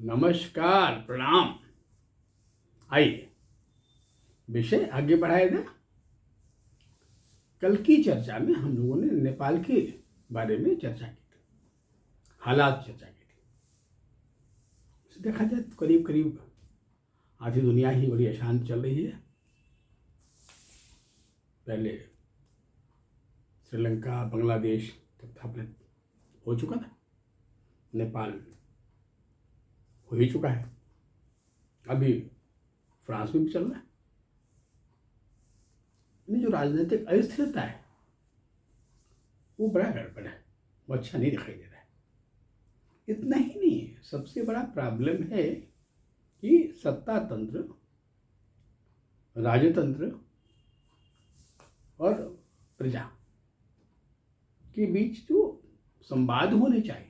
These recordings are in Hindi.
नमस्कार, प्रणाम। आइए विषय आगे बढ़ाया जाए। कल की चर्चा में हम लोगों ने नेपाल के बारे में चर्चा की थी, हालात चर्चा की थी। देखा जाए तो करीब करीब आधी दुनिया ही बड़ी अशांत चल रही है। पहले श्रीलंका, बांग्लादेश स्थापित हो चुका था, नेपाल हो ही चुका है, अभी फ्रांस में भी चल रहा है। जो राजनीतिक अस्थिरता है वो बड़ा गड़बड़ है, वो अच्छा नहीं दिखाई दे रहा है। इतना ही नहीं है, सबसे बड़ा प्रॉब्लम है कि सत्ता तंत्र, राजतंत्र और प्रजा के बीच जो संवाद होने चाहिए,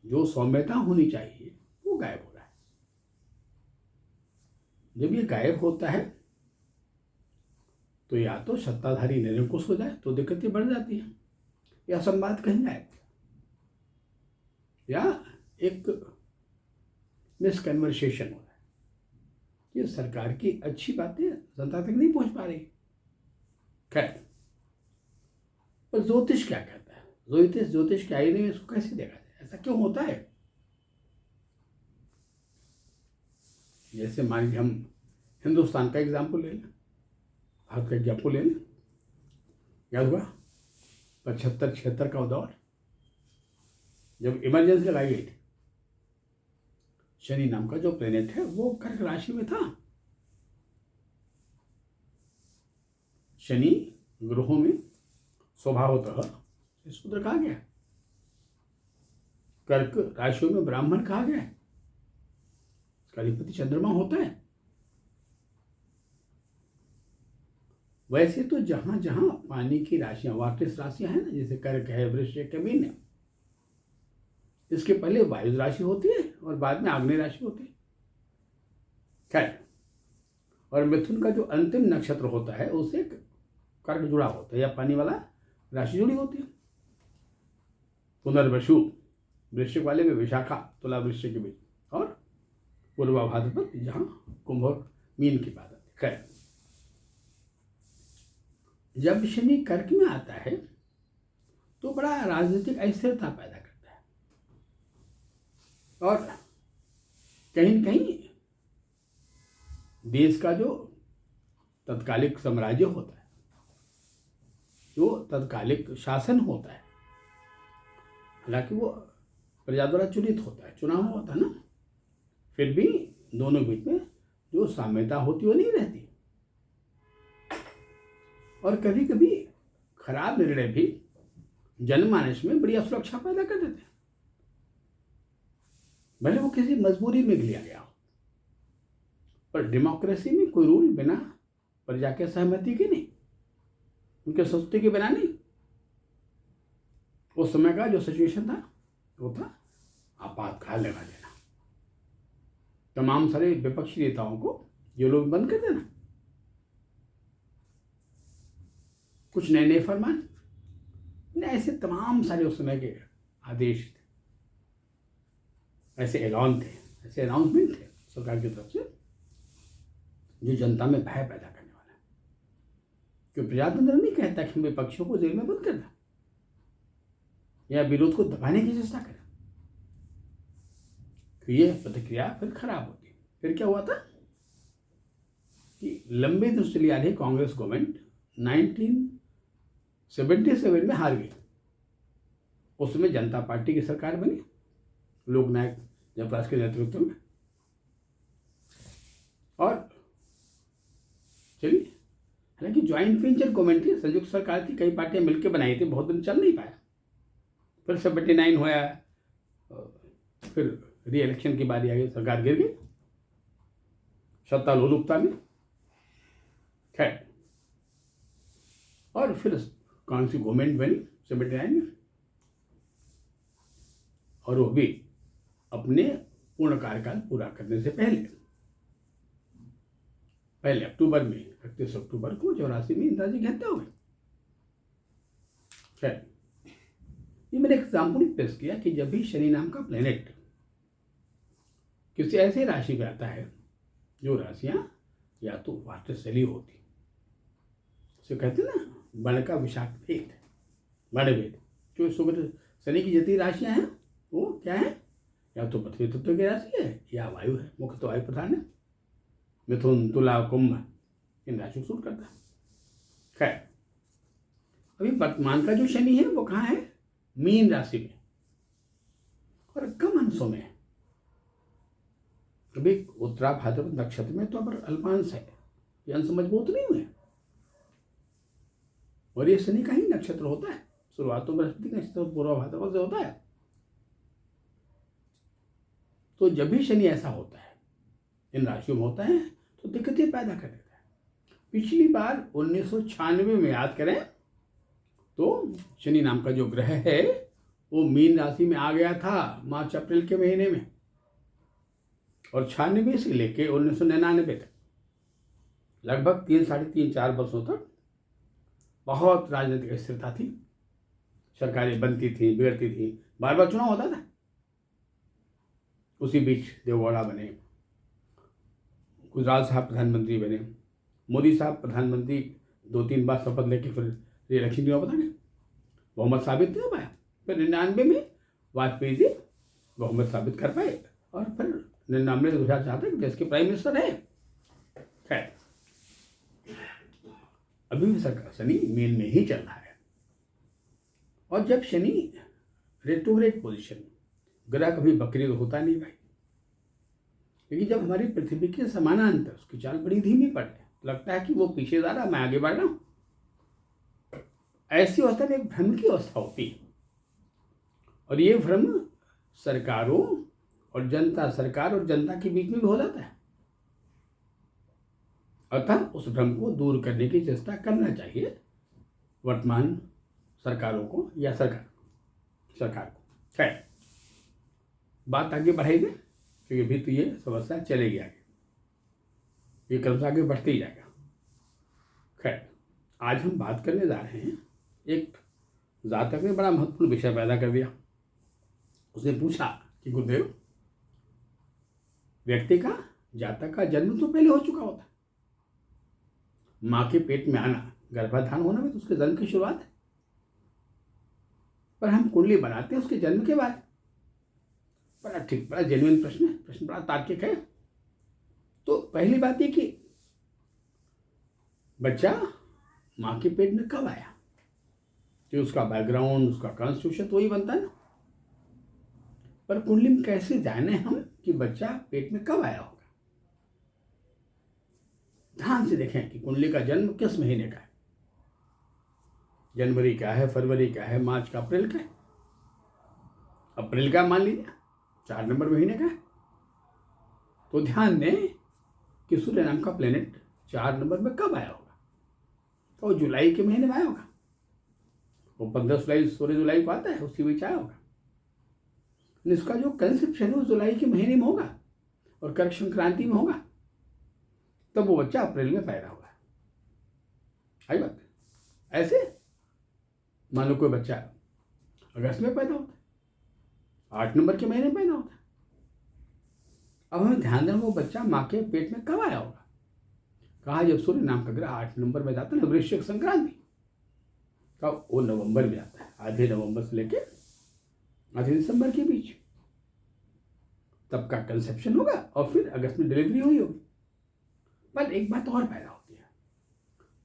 जो सौम्यता होनी चाहिए, वो गायब हो रहा है। जब ये गायब होता है तो या तो सत्ताधारी निरंकुश हो जाए तो दिक्कतें बढ़ जाती हैं, या संवाद कहीं गायब, या एक मिसकन्वर्सेशन हो रहा है। ये सरकार की अच्छी बातें जनता तक नहीं पहुंच पा रही। खैर, पर ज्योतिष क्या कहता है? ज्योतिष के आईने में इसको कैसे देखा जाए? ऐसा क्यों होता है? जैसे मान लीजिए हम हिंदुस्तान का एग्जाम्पल ले लें, भारत का एग्जाम्पल ले लें। याद हुआ 75-76 का दौर, जब इमरजेंसी लगाई गई थी। शनि नाम का जो प्लेनेट है वो कर्क राशि में था। शनि ग्रहों में स्वभावतः शूद्र कहा गया, कर्क राशियों में ब्राह्मण कहा गया। इसका अधिपति चंद्रमा होता है। वैसे तो जहां जहां पानी की राशियां, वार्टिस राशियां हैं ना, जैसे कर्क है, वृश्चिक है, मीन है, इसके पहले वायु राशि होती है और बाद में आग्नेय राशि होती है। खैर, और मिथुन का जो अंतिम नक्षत्र होता है उससे कर्क जुड़ा होता है, या पानी वाला राशि जुड़ी होती है। पुनर्वसु वृश्चिक वाले में विशाखा, तुला वृश्चिक के बीच, और पूर्वा भाद्रपद जहां कुंभ और मीन की बात आती है। खैर, जब शनि कर्क में आता है तो बड़ा राजनीतिक अस्थिरता पैदा करता है, और कहीं न कहीं देश का जो तत्कालिक साम्राज्य होता है, जो तत्कालिक शासन होता है, हालांकि वो प्रजा द्वारा चुनित होता है, चुनाव होता है ना, फिर भी दोनों बीच में जो साम्यता होती वो नहीं रहती। और कभी कभी खराब निर्णय भी जनमानस में बड़ी असुरक्षा पैदा कर देते हैं, भले वो किसी मजबूरी में लिया गया हो। पर डेमोक्रेसी में कोई रूल बिना प्रजा के सहमति के नहीं, उनके संस्तुति के बिना नहीं। उस समय का जो सिचुएशन था वो था आपातकाल लगा देना, तमाम सारे विपक्षी नेताओं को जेलों में बंद कर देना, कुछ नए नए फरमान, ऐसे तमाम सारे उस समय के आदेश थे, ऐसे ऐलान थे, ऐसे अनाउंसमेंट थे सरकार की तरफ से, जो जनता में भय पैदा करने वाला है। क्योंकि प्रजातंत्र नहीं कहता कि हम विपक्षियों को जेल में बंद करना या विरोध को दबाने की चेष्टा करें, तो ये प्रतिक्रिया फिर खराब होती। फिर क्या हुआ था कि लंबे दिन से चली आ रही कांग्रेस गवर्नमेंट 1977 में हार गई। उसमें जनता पार्टी की सरकार बनी, लोकनायक जयप्रकाश के नेतृत्व में, और चलिए, हालांकि ज्वाइंट वेंचर गवर्नमेंट थी, संयुक्त सरकार थी, कई पार्टियां मिलकर बनाई थी, बहुत दिन चल नहीं पाया। फिर 79 हुआ, फिर री इलेक्शन की बारी आ गई, सरकार गिर गई सत्ता लोलुपता में। खैर, और फिर कौन सी गवर्नमेंट बनी 79 में, और वो भी अपने पूर्ण कार्यकाल पूरा करने से पहले अक्टूबर में, 31 अक्टूबर को 84 में इंदिरा जी की हत्या हो गई। खैर, ये मैंने एग्जाम्पल पेश किया कि जब भी शनि नाम का प्लेनेट किसी ऐसी राशि में आता है जो राशियां या तो वाटस्थली होती, उसे कहते हैं ना बण का विषाक्त भेद, बण भेद। जो शुक्र शनि की जितनी राशियां हैं वो क्या है, या तो पृथ्वी तत्व की राशि है या वायु है, मुख्य तो वायु प्रधान है। मिथुन, तुला, कुंभ इन राशियों को सूट करता है। खैर, अभी वर्तमान का जो शनि है वो कहाँ है, मीन राशि में और कम अंशों में है। अभी उत्तरा भाद्रपद नक्षत्र में तो अब अल्पांश है, ये अंश मजबूत नहीं हुए। और ये शनि का ही नक्षत्र होता है, शुरुआत तो बृहस्पति नक्षत्र पूर्व भाद्रपद से होता है। तो जब भी शनि ऐसा होता है, इन राशियों में होता है, तो दिक्कतें पैदा कर देता है। पिछली बार 1996 में याद करें तो शनि नाम का जो ग्रह है वो मीन राशि में आ गया था मार्च अप्रैल के महीने में, और 96 से लेके 1999 तक लगभग 3-3.5-4 वर्षों तक बहुत राजनीतिक स्थिरता थी। सरकारें बनती थी, बिगड़ती थी, बार बार चुनाव होता था। उसी बीच देवगौड़ा बने, गुजराल साहब प्रधानमंत्री बने, मोदी साहब प्रधानमंत्री 2-3 बार शपथ लेके फिर रिइलेक्शन नहीं हो पाता, बहुमत साबित नहीं हो पाया। फिर 99 में वाजपेयी जी बहुमत साबित कर पाए और फिर 99 से 2004 तक देश के प्राइम मिनिस्टर है। खैर, अभी भी शनि मीन में ही चल रहा है। और जब शनि रेट्रोग्रेड पोजीशन, ग्रह कभी बकरी तो होता नहीं भाई, लेकिन जब हमारी पृथ्वी के समानांतर उसकी चाल बड़ी धीमी पड़ है, लगता है कि वो पीछे जा रहा, मैं आगे बढ़ रहा हूँ। ऐसी अवस्था में एक भ्रम की अवस्था होती है, और ये भ्रम सरकारों और जनता, सरकार और जनता के बीच में भी हो जाता है। अतः उस भ्रम को दूर करने की चेष्टा करना चाहिए वर्तमान सरकारों को या सरकार को। खैर, बात आगे बढ़ेगी क्योंकि अभी तो ये समस्या चलेगी आगे, ये क्रम से आगे बढ़ते ही जाएगा। खैर, आज हम बात करने जा रहे हैं, एक जातक ने बड़ा महत्वपूर्ण विषय पैदा कर दिया। उसने पूछा कि गुरुदेव, व्यक्ति का, जातक का जन्म तो पहले हो चुका होता है, माँ के पेट में आना, गर्भाधान होना में तो उसके जन्म की शुरुआत है, पर हम कुंडली बनाते हैं उसके जन्म के बाद। बड़ा ठीक, बड़ा जेन्युइन प्रश्न है, प्रश्न बड़ा तार्किक है। तो पहली बात ये कि बच्चा माँ के पेट में कब आया, कि उसका बैकग्राउंड, उसका कॉन्स्टिट्यूशन तो वही बनता है ना। पर कुंडली में कैसे जाने हम कि बच्चा पेट में कब आया होगा। ध्यान से देखें कि कुंडली का जन्म किस महीने का है, जनवरी का है, फरवरी का है, मार्च का, अप्रैल का है। अप्रैल का मान लीजिए 4 नंबर महीने का है, तो ध्यान दें कि सूर्य नाम का प्लेनेट 4 नंबर में कब आया होगा, तो जुलाई के महीने में आया होगा। वो 15 जुलाई, 16 जुलाई को आता है, उसी बीच आया होगा। इसका जो कंसेप्शन है वो जुलाई के महीने में होगा और कर्क संक्रांति में होगा, तब वो बच्चा अप्रैल में पैदा होगा। आई बात। ऐसे मान लो कोई बच्चा अगस्त में पैदा होता है, 8 नंबर के महीने में पैदा होता है। अब हमें ध्यान देना वो बच्चा माँ के पेट में कब आया होगा। कहा जब सूर्य नाम का ग्रह 8 नंबर में जाता है ना, वृश्चिक संक्रांति, कब, वो नवंबर में आता है, आधे नवंबर से लेके आधे दिसंबर के बीच, तब का कंसेप्शन होगा और फिर अगस्त में डिलीवरी हुई होगी। पर एक बात और पैदा होती है,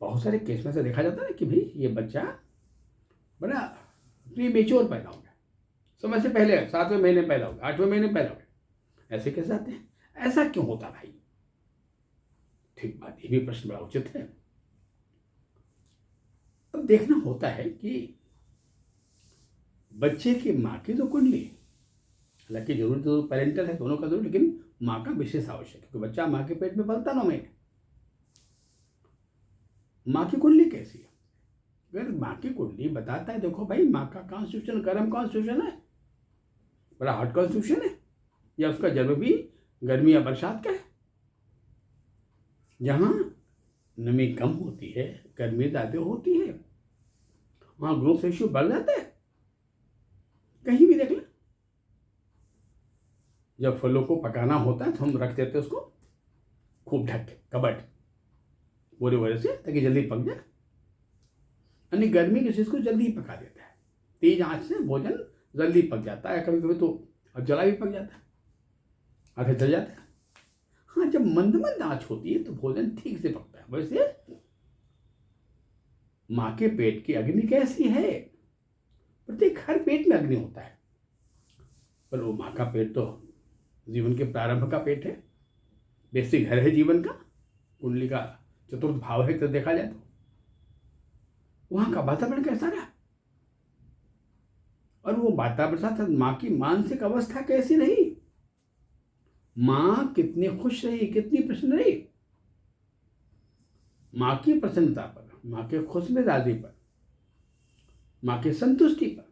बहुत सारे केस में से देखा जाता है ना कि भाई ये बच्चा बड़ा प्रीमेच्योर पैदा हो गया, समय से पहले 7वें महीने पैदा हो गया, 8वें महीने पैदा हो गया। ऐसे कैसे आते हैं, ऐसा क्यों होता भाई। ठीक बात, ये भी प्रश्न बड़ा उचित है। अब देखना होता है कि बच्चे की माँ की तो कुंडली, हालांकि जरूरी तो पेरेंटल है, दोनों का जरूर, लेकिन माँ का विशेष आवश्यक है क्योंकि बच्चा माँ के पेट में पलता 9 महीने। माँ की कुंडली कैसी है, अगर माँ की कुंडली बताता है, देखो भाई माँ का कॉन्स्टिट्यूशन गर्म कॉन्स्टिट्यूशन है, बड़ा हॉट कॉन्स्टिट्यूशन है, या उसका जन्म भी गर्मी या बरसात का है, जहाँ नमी कम होती है, गर्मी ज़्यादा होती है, वहाँ ग्रोथ रेशियो बढ़ जाता है। कहीं भी देख लें, जब फलों को पकाना होता है तो हम रख देते हैं उसको खूब ढक के, कबट पूरी वजह से, ताकि जल्दी पक जाए। यानी गर्मी की चीज़ को जल्दी पका देता है, तेज आंच से भोजन जल्दी पक जाता है। कभी कभी तो अब जला भी पक जाता है, आधे जल जाता है। हाँ, जब मंद मंद आंच होती है तो भोजन ठीक से पकता है। वैसे माँ के पेट की अग्नि कैसी है? प्रत्येक हर पेट में अग्नि होता है, पर वो माँ का पेट तो जीवन के प्रारंभ का पेट है, बेसिक घर है जीवन का, कुंडली का चतुर्थ भाव है तो देखा जाए तो। वहां का वातावरण कैसा रहा, और वो वातावरण साथ माँ की मानसिक अवस्था कैसी रही? माँ कितनी खुश रही, कितनी प्रसन्न रही? माँ की प्रसन्नता पर, माँ के खुश मिजाजी पर, माँ की संतुष्टि पर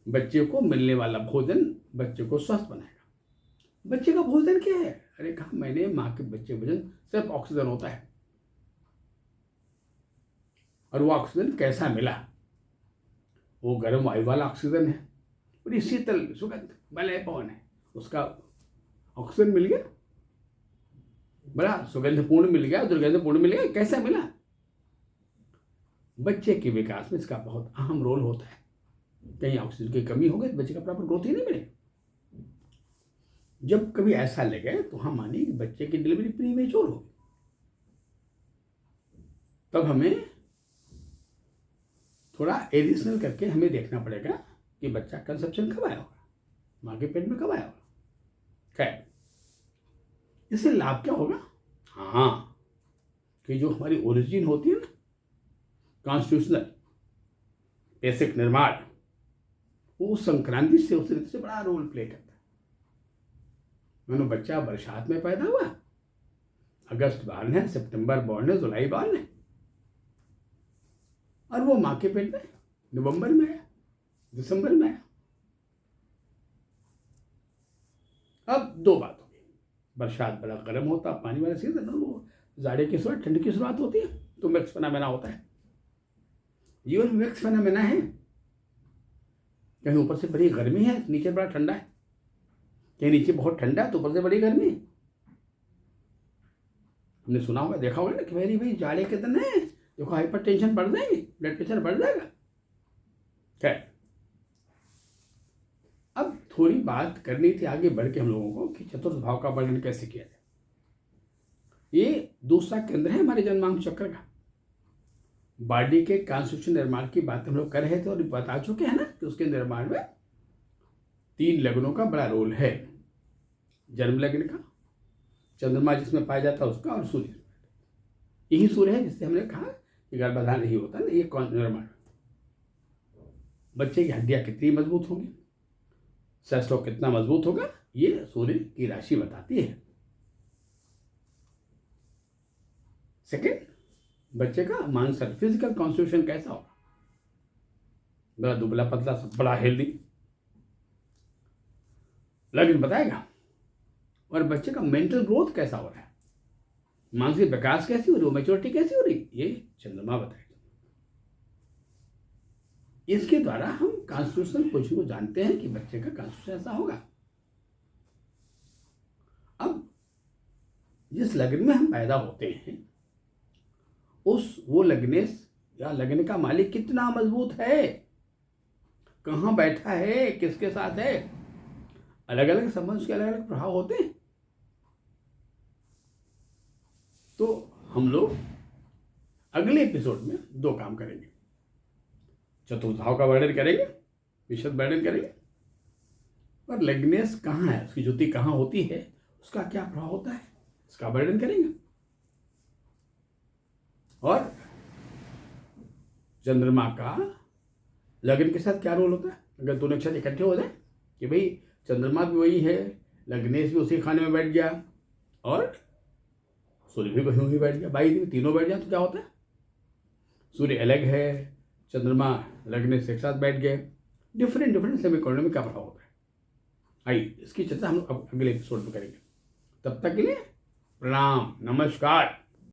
बच्चे को मिलने वाला भोजन बच्चे को स्वस्थ बनाएगा। बच्चे का भोजन क्या है? अरे कहा मैंने, माँ के बच्चे भोजन सिर्फ ऑक्सीजन होता है। और वो ऑक्सीजन कैसा मिला? वो गर्म वायु वाला ऑक्सीजन है, बड़ी शीतल सुगंध मलय पवन है, उसका ऑक्सीजन मिल गया, बड़ा सुगंधपूर्ण मिल गया, दुर्गंधपूर्ण मिल गया। कैसा मिला? बच्चे के विकास में इसका बहुत अहम रोल होता है। कहीं ऑक्सीजन की कमी हो गई तो बच्चे का प्रॉपर ग्रोथ ही नहीं मिले। जब कभी ऐसा लगे तो हम माने कि बच्चे की डिलीवरी प्रीमेच्योर होगी, तब हमें थोड़ा एडिशनल करके हमें देखना पड़ेगा कि बच्चा कंसेप्शन कब आया होगा, माँ के पेट में कब आया होगा। खैर, इससे लाभ क्या होगा? हाँ, कि जो हमारी ओरिजिन होती है ना, कॉन्स्टिट्यूशनल बेसिक निर्माण, वो संक्रांति से, उस रीति से बड़ा रोल प्ले करता है। मानो बच्चा बरसात में पैदा हुआ, अगस्त बॉर्न है, सितंबर बॉर्न है, जुलाई बॉर्न है, और वो माँ के पेट में नवंबर में आया, दिसंबर में आया। अब दो बात हो गई, बरसात बड़ा गर्म होता, पानी वाला सीजन, और वो जाड़े की शुरुआत, ठंड की शुरुआत होती है, तो मिक्स फिनोमेना होता है। जीवन में मिक्स फिनोमेना है, कहीं ऊपर से बड़ी गर्मी है, नीचे बड़ा ठंडा है, कहीं नीचे बहुत ठंडा है तो ऊपर से बड़ी गर्मी है। हमने सुना होगा, देखा होगा ना कि भाई जाड़े के दिन है, देखो हाइपर टेंशन बढ़ जाएगी, ब्लड प्रेशर बढ़ जाएगा। खैर, अब थोड़ी बात करनी थी आगे बढ़ के हम लोगों को कि चतुर्थ भाव का वर्णन कैसे किया जाए। ये दूसरा केंद्र है हमारे जन्मांक चक्र का। बॉडी के कॉन्स्टिट्यूशन निर्माण की बात हम लोग कर रहे थे और बता चुके हैं ना कि उसके निर्माण में 3 लग्नों का बड़ा रोल है। जन्म लग्न का, चंद्रमा जिसमें पाया जाता है उसका, और सूर्य। यही सूर्य है जिससे हमने कहा कि गर्भाधान नहीं होता ना, ये कौन निर्माण। बच्चे की हड्डियां कितनी मजबूत होंगी, शस्त्र कितना मजबूत होगा, ये सूर्य की राशि बताती है। सेकेंड, बच्चे का मानसिक फिजिकल कॉन्स्टिट्यूशन कैसा होगा, बड़ा दुबला पतला, बड़ा हेल्दी, लग्न बताएगा। और बच्चे का मेंटल ग्रोथ कैसा हो रहा है, मानसिक विकास कैसी हो रही है, मैच्योरिटी कैसी हो रही, ये चंद्रमा बताएगा। इसके द्वारा हम कॉन्स्टिट्यूशनल पोजीशन को जानते हैं कि बच्चे का कॉन्स्टिट्यूशन ऐसा होगा। अब जिस लग्न में हम पैदा होते हैं, वो लग्नेश या लग्न का मालिक कितना मजबूत है, कहाँ बैठा है, किसके साथ है, अलग अलग संबंध के अलग अलग प्रभाव होते हैं। तो हम लोग अगले एपिसोड में 2 काम करेंगे। चतुर्थ भाव का वर्णन करेंगे, विशद वर्णन करेंगे, और लग्नेश कहाँ है, उसकी ज्योति कहाँ होती है, उसका क्या प्रभाव होता है, इसका वर्णन करेंगे। और चंद्रमा का लग्न के साथ क्या रोल होता है, अगर दोनों नक्षत्र इकट्ठे हो जाए कि भाई चंद्रमा भी वही है, लग्नेश भी उसी खाने में बैठ गया, और सूर्य भी वहीं ही बैठ गया, भाई तीनों बैठ जाए तो क्या होता है, सूर्य अलग है, चंद्रमा लग्नेश एक साथ बैठ गए, डिफरेंट समीकरणों में क्या प्रभाव होता है। आइए इसकी चर्चा हम अगले एपिसोड में करेंगे। तब तक के लिए प्रणाम, नमस्कार।